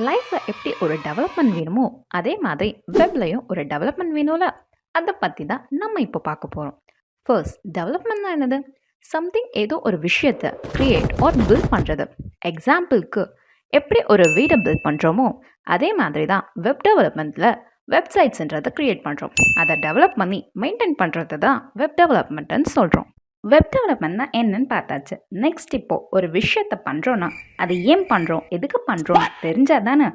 லைஃப்ல எப்படி ஒரு டெவலப்மெண்ட் வேணுமோ அதே மாதிரி வெப்லையும் ஒரு டெவலப்மெண்ட் வேணும்ல. அதை பற்றி தான் நம்ம இப்போ பார்க்க போகிறோம். ஃபர்ஸ்ட், டெவலப்மெண்ட்னா என்னது? சம்திங், ஏதோ ஒரு விஷயத்தை கிரியேட் ஆர் பில்ட் பண்ணுறது. எக்ஸாம்பிளுக்கு, எப்படி ஒரு வீடை பில்ட் பண்ணுறோமோ அதே மாதிரி தான் வெப் டெவலப்மெண்ட்டில் வெப்சைட்ஸ்ன்றதை கிரியேட் பண்ணுறோம். அதை டெவலப் பண்ணி மெயின்டைன் பண்ணுறது தான் வெப் டெவலப்மெண்ட்டுன்னு சொல்கிறோம். வெப் டெவலப்மெண்ட்னா என்னன்னு பார்த்தாச்சு. நெக்ஸ்ட், இப்போ ஒரு விஷயத்தை பண்ணுறோன்னா அது ஏன் பண்ணுறோம், எதுக்கு பண்ணுறோம் தெரிஞ்சால் தானே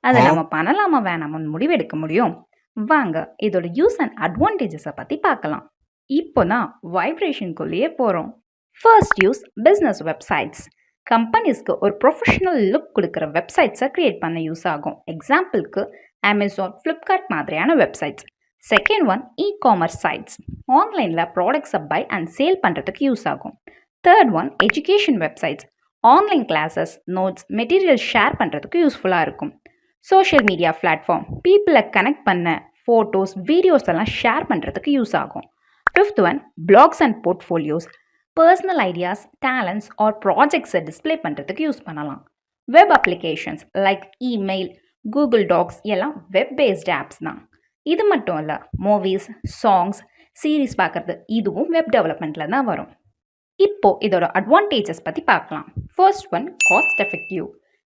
அதை நம்ம பண்ணலாமா வேணாமான்னு முடிவெடுக்க முடியும். வாங்க இதோட யூஸ் அண்ட் அட்வான்டேஜஸை பற்றி பார்க்கலாம். இப்போ தான் வைப்ரேஷனுக்குள்ளேயே போகிறோம். First use, business websites. கம்பெனிஸ்க்கு ஒரு ப்ரொஃபஷனல் லுக் கொடுக்குற வெப்சைட்ஸை க்ரியேட் பண்ண யூஸ் ஆகும். எக்ஸாம்பிளுக்கு அமேசான், ஃப்ளிப்கார்ட் மாதிரியான websites. Second one, ecommerce sites. ஆன்லைனில் ப்ராடக்ட்ஸை பை அண்ட் சேல் பண்ணுறதுக்கு யூஸ் ஆகும். Third one, education websites. Online classes, notes, material share பண்ணுறதுக்கு யூஸ்ஃபுல்லாக இருக்கும். சோஷியல் மீடியா பிளாட்ஃபார்ம், பீப்புளை கனெக்ட் பண்ண ஃபோட்டோஸ், வீடியோஸ் எல்லாம் ஷேர் பண்ணுறதுக்கு யூஸ் ஆகும். Fifth one, blogs and portfolios. Personal ideas, talents or ப்ராஜெக்ட்ஸை டிஸ்பிளே பண்ணுறதுக்கு யூஸ் பண்ணலாம். Web applications like email, Google Docs எல்லாம் வெப் பேஸ்டு ஆப்ஸ் தான். இது மட்டும் இல்லை, மூவிஸ், சாங்ஸ், சீரீஸ் பார்க்குறது இதுவும் வெப் டெவலப்மெண்ட்டில் தான் வரும். இப்போது இதோட அட்வான்டேஜஸ் பற்றி பார்க்கலாம். First one, cost effective.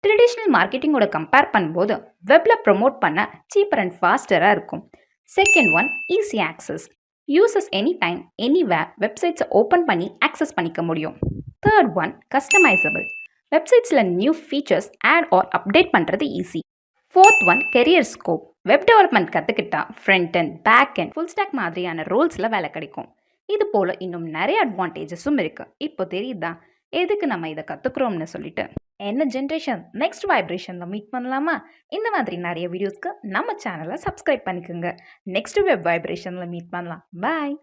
Traditional மார்க்கெட்டிங்கோட கம்பேர் பண்ணும்போது வெப்பில் ப்ரொமோட் பண்ண சீப்பர் அண்ட் ஃபாஸ்டராக இருக்கும். Second one, easy access. யூசஸ் எனி டைம் எனிவேர் வெப்சைட்ஸை ஓப்பன் பண்ணி ஆக்சஸ் பண்ணிக்க முடியும். Third one, customisable. வெப்சைட்ஸில் new features add or update பண்ணுறது easy. Fourth one, career scope. Web development கற்றுக்கிட்டா front and back and full stack மாதிரியான ரோல்ஸில் வேலை கிடைக்கும். இது போல் இன்னும் நிறைய அட்வான்டேஜஸும் இருக்குது. இப்போ தெரியுதா எதுக்கு நம்ம இதை கற்றுக்குறோம்னு சொல்லிட்டு. என்ன ஜென்ரேஷன், நெக்ஸ்ட் வைப்ரேஷனில் மீட் பண்ணலாமா? இந்த மாதிரி நிறைய வீடியோஸ்க்கு நம்ம சேனலை சப்ஸ்கிரைப் பண்ணிக்கோங்க. நெக்ஸ்ட் வெப் வைப்ரேஷனில் மீட் பண்ணலாம். பாய்.